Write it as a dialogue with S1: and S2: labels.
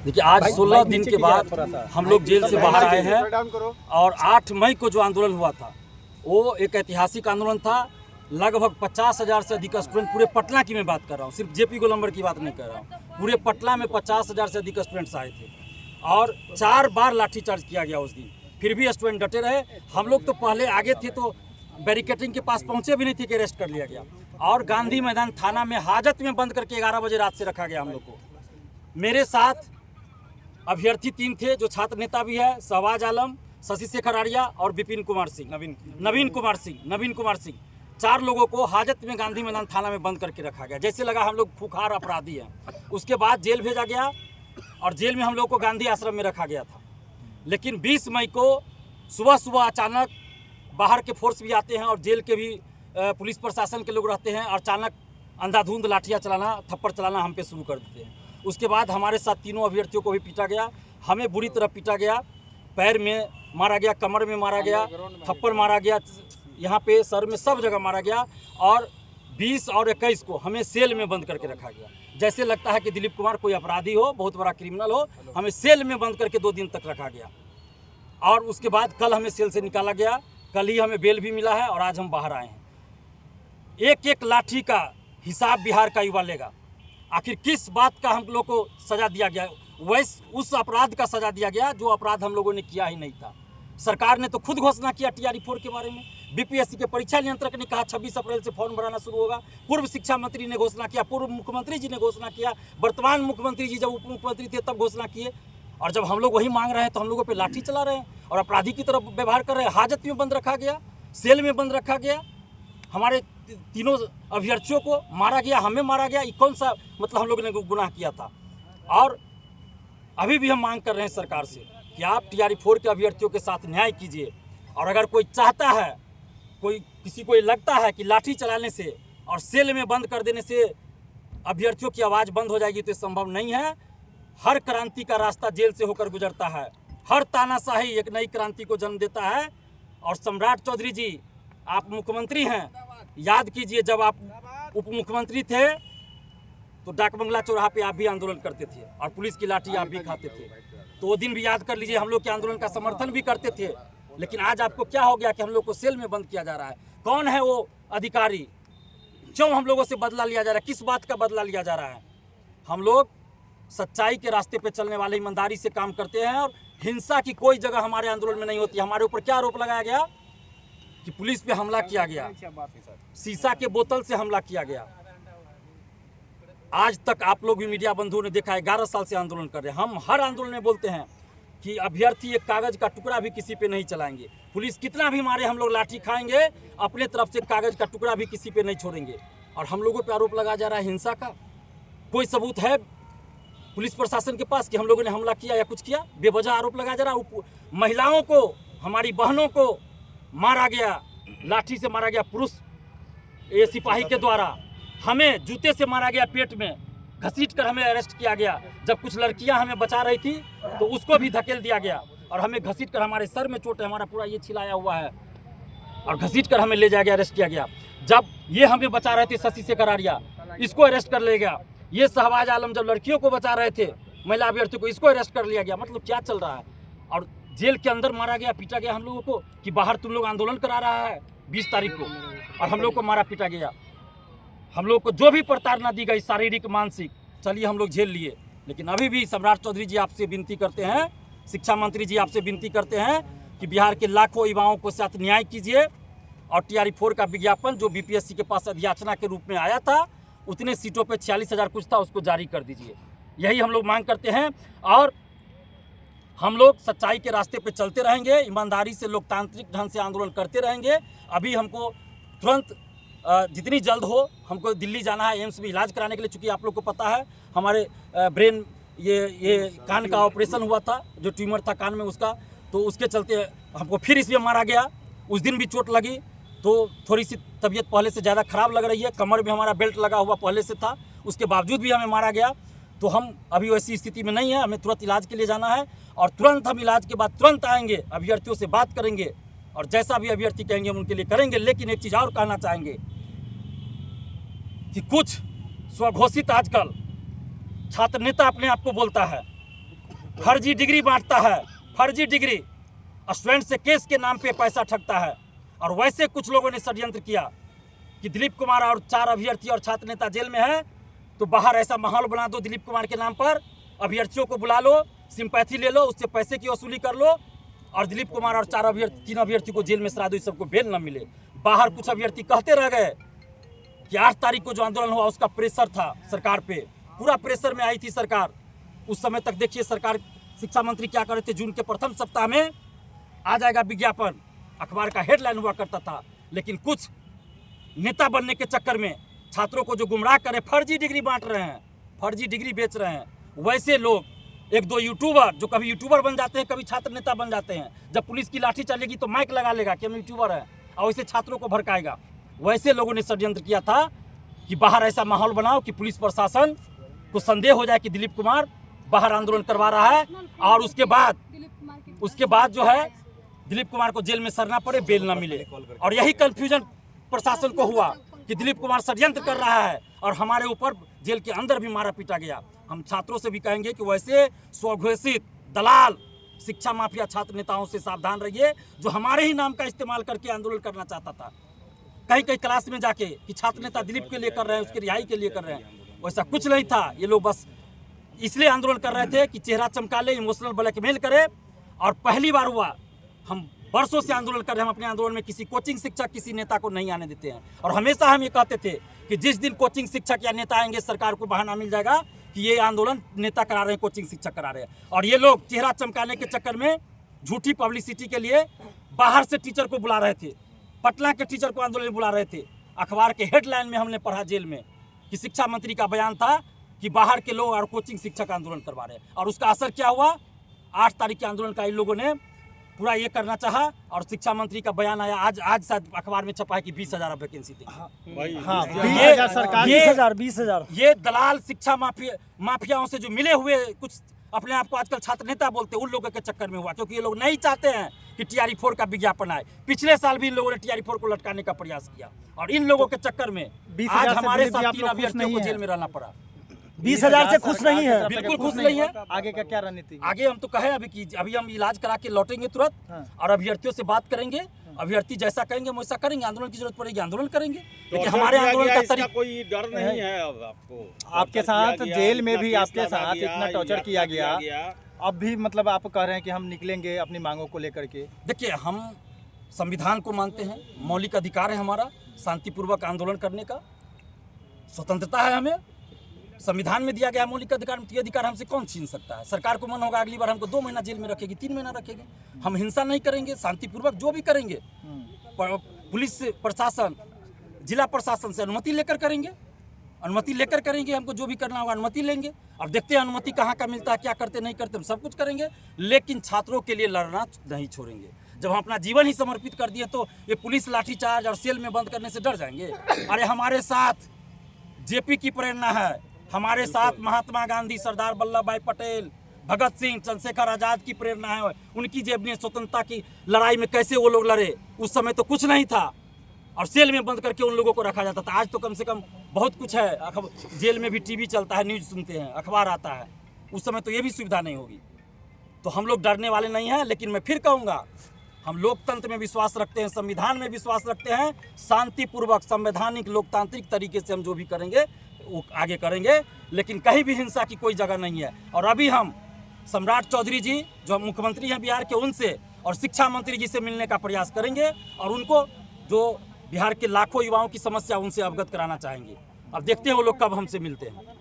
S1: देखिए आज 16 दिन के बाद हम लोग जेल से बाहर आए हैं और 8 मई को जो आंदोलन हुआ था वो एक ऐतिहासिक आंदोलन था। लगभग 50,000 से अधिक स्टूडेंट, पूरे पटना की मैं बात कर रहा हूँ, सिर्फ जेपी गोलंबर की बात नहीं कर रहा हूँ, पूरे पटना में 50,000 से अधिक स्टूडेंट्स आए थे और 4 बार लाठीचार्ज किया गया उस दिन। फिर भी स्टूडेंट डटे रहे। हम लोग तो पहले आगे थे तो बैरिकेटिंग के पास पहुँचे भी नहीं थे कि अरेस्ट कर लिया गया और गांधी मैदान थाना में हाजत में बंद करके 11 बजे रात से रखा गया हम लोग को। मेरे साथ अभ्यर्थी 3 थे जो छात्र नेता भी है, शहबाज आलम, शशि शेखर आर्या और नवीन कुमार सिंह 4 लोगों को हाजत में गांधी मैदान थाना में बंद करके रखा गया। जैसे लगा हम लोग खुखार अपराधी हैं। उसके बाद जेल भेजा गया और जेल में हम लोग को गांधी आश्रम में रखा गया था। लेकिन 20 मई को सुबह अचानक बाहर के फोर्स भी आते हैं और जेल के भी पुलिस प्रशासन के लोग रहते हैं और अचानक अंधाधुंध लाठियाँ चलाना, थप्पड़ चलाना हम पे शुरू कर देते हैं। उसके बाद हमारे साथ तीनों अभ्यर्थियों को भी पीटा गया। हमें बुरी तरह पीटा गया, पैर में मारा गया, कमर में मारा गया, थप्पड़ मारा गया, यहाँ पे सर में, सब जगह मारा गया और 20 और 21 को हमें सेल में बंद करके रखा गया। जैसे लगता है कि दिलीप कुमार कोई अपराधी हो, बहुत बड़ा क्रिमिनल हो, हमें सेल में बंद करके 2 दिन तक रखा गया। और उसके बाद कल हमें सेल से निकाला गया, कल ही हमें बेल भी मिला है और आज हम बाहर आए हैं। एक एक लाठी का हिसाब बिहार का युवा लेगा। आखिर किस बात का हम लोग को सजा दिया गया? उस अपराध का सजा दिया गया जो अपराध हम लोगों ने किया ही नहीं था। सरकार ने तो खुद घोषणा किया TRE-4 के बारे में। बीपीएससी के परीक्षा नियंत्रक ने कहा 26 अप्रैल से फॉर्म भराना शुरू होगा। पूर्व शिक्षा मंत्री ने घोषणा किया, पूर्व मुख्यमंत्री जी ने घोषणा किया, वर्तमान मुख्यमंत्री जी जब उप मुख्यमंत्री थे तब घोषणा किए। और जब हम लोग वही मांग रहे हैं तो हम लोगों पे लाठी चला रहे हैं और अपराधी की तरफ व्यवहार कर रहे हैं। हाजत में बंद रखा गया, सेल में बंद रखा गया, हमारे तीनों अभ्यर्थियों को मारा गया, हमें मारा गया। ये कौन सा मतलब हम लोगों ने गुनाह किया था? और अभी भी हम मांग कर रहे हैं सरकार से कि आप TRE-4 के अभ्यर्थियों के साथ न्याय कीजिए। और अगर कोई चाहता है, किसी को लगता है कि लाठी चलाने से और सेल में बंद कर देने से अभ्यर्थियों की आवाज़ बंद हो जाएगी, तो संभव नहीं है। हर क्रांति का रास्ता जेल से होकर गुजरता है। हर तानाशाही एक नई क्रांति को जन्म देता है। और सम्राट चौधरी जी, आप मुख्यमंत्री हैं, याद कीजिए जब आप उप मुख्यमंत्री थे तो डाक बंगला चौराहा पे आप भी आंदोलन करते थे और पुलिस की लाठी आप भी खाते थे। तो वो दिन भी याद कर लीजिए, हम लोग के आंदोलन का समर्थन भी करते थे। लेकिन आज आपको क्या हो गया कि हम लोग को सेल में बंद किया जा रहा है? कौन है वो अधिकारी? क्यों हम लोगों से बदला लिया जा रहा है? किस बात का बदला लिया जा रहा है? हम लोग सच्चाई के रास्ते पे चलने वाले, ईमानदारी से काम करते हैं और हिंसा की कोई जगह हमारे आंदोलन में नहीं होती। हमारे ऊपर क्या आरोप लगाया गया कि पुलिस पे हमला किया गया, शीशा के बोतल से हमला किया गया। आज तक आप लोग भी मीडिया बंधुओं ने देखा है, 11 साल से आंदोलन कर रहे हैं। हम हर आंदोलन में बोलते हैं कि अभ्यर्थी एक कागज का टुकड़ा भी किसी पे नहीं चलाएंगे। पुलिस कितना भी मारे, हम लोग लाठी खाएंगे, अपने तरफ से कागज का टुकड़ा भी किसी पे नहीं छोड़ेंगे। और हम लोगों पे आरोप लगाया जा रहा है हिंसा का। कोई सबूत है पुलिस प्रशासन के पास कि हम लोगों ने हमला किया या कुछ किया? बेवजह आरोप लगाया जा रहा है। महिलाओं को, हमारी बहनों को मारा गया, लाठी से मारा गया, पुरुष सिपाही के द्वारा। हमें जूते से मारा गया, पेट में घसीट कर हमें अरेस्ट किया गया। जब कुछ लड़कियां हमें बचा रही थी तो उसको भी धकेल दिया गया और हमें घसीट कर, हमारे सर में चोट है, हमारा पूरा ये छिलाया हुआ है, और घसीट कर हमें ले जाया गया, अरेस्ट किया गया। जब ये हमें बचा रहे थे शशि शेखर आर्या, इसको अरेस्ट कर लिया गया। ये शहबाज आलम जब लड़कियों को बचा रहे थे, महिला अभ्यर्थियों को, इसको अरेस्ट कर लिया गया। मतलब क्या चल रहा है? और जेल के अंदर मारा गया, पीटा गया हम लोगों को कि बाहर तुम लोग आंदोलन करा रहा है 20 तारीख को, और हम लोग को मारा पीटा गया। हम लोग को जो भी प्रताड़ना दी गई, शारीरिक, मानसिक, चलिए हम लोग झेल लिए। लेकिन अभी भी सम्राट चौधरी जी आपसे विनती करते हैं, शिक्षा मंत्री जी आपसे विनती करते हैं कि बिहार के लाखों युवाओं को साथ न्याय कीजिए और TRE-4 का विज्ञापन जो बीपीएससी के पास अध्याचना के रूप में आया था, उतने सीटों पे 46,000 कुछ था, उसको जारी कर दीजिए। यही हम लोग मांग करते हैं। और हम लोग सच्चाई के रास्ते पे चलते रहेंगे, ईमानदारी से, लोकतांत्रिक ढंग से आंदोलन करते रहेंगे। अभी हमको तुरंत जितनी जल्द हो हमको दिल्ली जाना है एम्स में इलाज कराने के लिए। चूँकि आप लोग को पता है हमारे ब्रेन ये कान का ऑपरेशन हुआ था, जो ट्यूमर था कान में उसका, तो उसके चलते हमको फिर इसमें मारा गया। उस दिन भी चोट लगी तो थोड़ी सी तबीयत पहले से ज़्यादा ख़राब लग रही है। कमर में हमारा बेल्ट लगा हुआ पहले से था, उसके बावजूद भी हमें मारा गया। तो हम अभी वैसी स्थिति में नहीं है, हमें तुरंत इलाज के लिए जाना है और तुरंत हम इलाज के बाद तुरंत आएंगे, अभ्यर्थियों से बात करेंगे और जैसा भी अभ्यर्थी कहेंगे हम उनके लिए करेंगे। लेकिन एक चीज़ और कहना चाहेंगे कि कुछ स्वघोषित आजकल छात्र नेता अपने आप को बोलता है फर्जी डिग्री बांटता है, फर्जी डिग्री स्टूडेंट से केस के नाम पे पैसा ठगता है। और वैसे कुछ लोगों ने षड्यंत्र किया कि दिलीप कुमार और 4 अभ्यर्थी और छात्र नेता जेल में है, तो बाहर ऐसा माहौल बना दो दिलीप कुमार के नाम पर, अभ्यर्थियों को बुला लो, सिंपैथी ले लो, उससे पैसे की वसूली कर लो और दिलीप कुमार और 3 अभ्यर्थी को जेल में सरा दो, सबको बेल न मिले। बाहर कुछ अभ्यर्थी कहते रह गए कि 8 तारीख को जो आंदोलन हुआ उसका प्रेशर था सरकार पे, पूरा प्रेशर में आई थी सरकार। उस समय तक देखिए सरकार, शिक्षा मंत्री क्या कर रहे थे, जून के प्रथम सप्ताह में आ जाएगा विज्ञापन, अखबार का हेडलाइन हुआ करता था। लेकिन कुछ नेता बनने के चक्कर में छात्रों को जो गुमराह करे, फर्जी डिग्री बांट रहे हैं, फर्जी डिग्री बेच रहे हैं। वैसे लोग, 1-2 यूट्यूबर जो कभी यूट्यूबर बन जाते हैं, कभी छात्र नेता बन जाते हैं, जब पुलिस की लाठी चलेगी तो माइक लगा लेगा कि हम यूट्यूबर हैं और वैसे छात्रों को भड़काएगा। वैसे लोगों ने षड्यंत्र किया था कि बाहर ऐसा माहौल बनाओ कि पुलिस प्रशासन को संदेह हो जाए कि दिलीप कुमार बाहर आंदोलन करवा रहा है, और उसके बाद जो है दिलीप कुमार को जेल में सरना पड़े, बेल ना मिले। और यही कंफ्यूजन प्रशासन को हुआ कि दिलीप कुमार षड्यंत्र कर रहा है और हमारे ऊपर जेल के अंदर भी मारा पीटा गया। हम छात्रों से भी कहेंगे कि वैसे स्वघोषित दलाल शिक्षा माफिया छात्र नेताओं से सावधान रहिए, जो हमारे ही नाम का इस्तेमाल करके आंदोलन करना चाहता था कहीं कहीं क्लास में जाके कि छात्र नेता दिलीप के लिए कर रहे हैं, उसके रिहाई के लिए कर रहे हैं। वैसा कुछ नहीं था। ये लोग बस इसलिए आंदोलन कर रहे थे कि चेहरा चमका ले, इमोशनल ब्लैकमेल करे। और पहली बार हुआ, हम वर्षों से आंदोलन कर रहे हैं, हम अपने आंदोलन में किसी कोचिंग शिक्षक, किसी नेता को नहीं आने देते हैं। और हमेशा हम ये कहते थे कि जिस दिन कोचिंग शिक्षक या नेता आएंगे, सरकार को बहाना मिल जाएगा कि ये आंदोलन नेता करा रहे हैं, कोचिंग शिक्षक करा रहे हैं। और ये लोग चेहरा चमकाने के चक्कर में झूठी पब्लिसिटी के लिए बाहर से टीचर को बुला रहे थे, पटना के टीचर को आंदोलन में बुला रहे थे। अखबार के हेडलाइन में हमने पढ़ा जेल में कि शिक्षा मंत्री का बयान था कि बाहर के लोग और कोचिंग शिक्षक आंदोलन करवा रहे हैं। और उसका असर क्या हुआ, 8 तारीख के आंदोलन का इन लोगों ने पूरा ये करना चाहा और शिक्षा मंत्री का बयान आया। आज शायद अखबार में छपा है कि 20,000 वैकेंसी थी। हाँ, 20,000 ये दलाल शिक्षा माफियाओं से जो मिले हुए, कुछ अपने आप को आजकल छात्र नेता बोलते हैं, उन लोगों के चक्कर में हुआ। क्योंकि ये लोग नहीं चाहते हैं कि TRE4 का विज्ञापन आए। पिछले साल भी इन लोगों ने TRE4 को लटकाने का प्रयास किया और इन लोगों के चक्कर में आज हमारे साथ 3 अभ्यर्थियों को जेल में रहना पड़ा।
S2: 20,000 से खुश नहीं है,
S1: बिल्कुल खुश नहीं है।
S2: आगे का क्या रणनीति?
S1: आगे हम तो कहे अभी हम इलाज करा के लौटेंगे तुरंत और अभ्यर्थियों से बात करेंगे। अभ्यर्थी जैसा कहेंगे हम वैसा करेंगे। आंदोलन की जरूरत पड़ेगी आंदोलन करेंगे, लेकिन हमारे आंदोलन का तरीका,
S3: कोई डर नहीं है। अब आपको
S2: आपके साथ जेल में भी आपके साथ इतना टॉर्चर किया गया, अब भी मतलब आप कह रहे हैं कि हम निकलेंगे अपनी मांगों को लेकर के।
S1: देखिए, हम संविधान को मानते हैं, मौलिक अधिकार है हमारा शांतिपूर्वक आंदोलन करने का, स्वतंत्रता है हमें, संविधान में दिया गया मौलिक अधिकार। ये अधिकार हमसे कौन छीन सकता है? सरकार को मन होगा अगली बार हमको 2 महीना जेल में रखेगी, 3 महीना रखेगी। हम हिंसा नहीं करेंगे, शांतिपूर्वक जो भी करेंगे पुलिस प्रशासन, जिला प्रशासन से अनुमति लेकर करेंगे, अनुमति लेकर करेंगे। हमको जो भी करना होगा अनुमति लेंगे। अब देखते हैं अनुमति कहाँ का मिलता है, क्या करते नहीं करते, हम सब कुछ करेंगे। लेकिन छात्रों के लिए लड़ना नहीं छोड़ेंगे। जब हम अपना जीवन ही समर्पित कर दिए तो ये पुलिस लाठीचार्ज और सेल में बंद करने से डर जाएंगे? अरे हमारे साथ JP की प्रेरणा है, हमारे साथ महात्मा गांधी, सरदार वल्लभ भाई पटेल, भगत सिंह, चंद्रशेखर आजाद की प्रेरणा है। उनकी जेब में स्वतंत्रता की लड़ाई में कैसे वो लोग लड़े, उस समय तो कुछ नहीं था और सेल में बंद करके उन लोगों को रखा जाता था। आज तो कम से कम बहुत कुछ है, जेल में भी TV चलता है, न्यूज़ सुनते हैं, अखबार आता है। उस समय तो ये भी सुविधा नहीं होगी। तो हम लोग डरने वाले नहीं हैं। लेकिन मैं फिर कहूँगा, हम लोकतंत्र में विश्वास रखते हैं, संविधान में विश्वास रखते हैं। शांतिपूर्वक, संवैधानिक, लोकतांत्रिक तरीके से हम जो भी करेंगे वो आगे करेंगे, लेकिन कहीं भी हिंसा की कोई जगह नहीं है। और अभी हम सम्राट चौधरी जी जो मुख्यमंत्री हैं बिहार के, उनसे और शिक्षा मंत्री जी से मिलने का प्रयास करेंगे और उनको जो बिहार के लाखों युवाओं की समस्या उनसे अवगत कराना चाहेंगे। अब देखते हैं वो लोग कब हमसे मिलते हैं।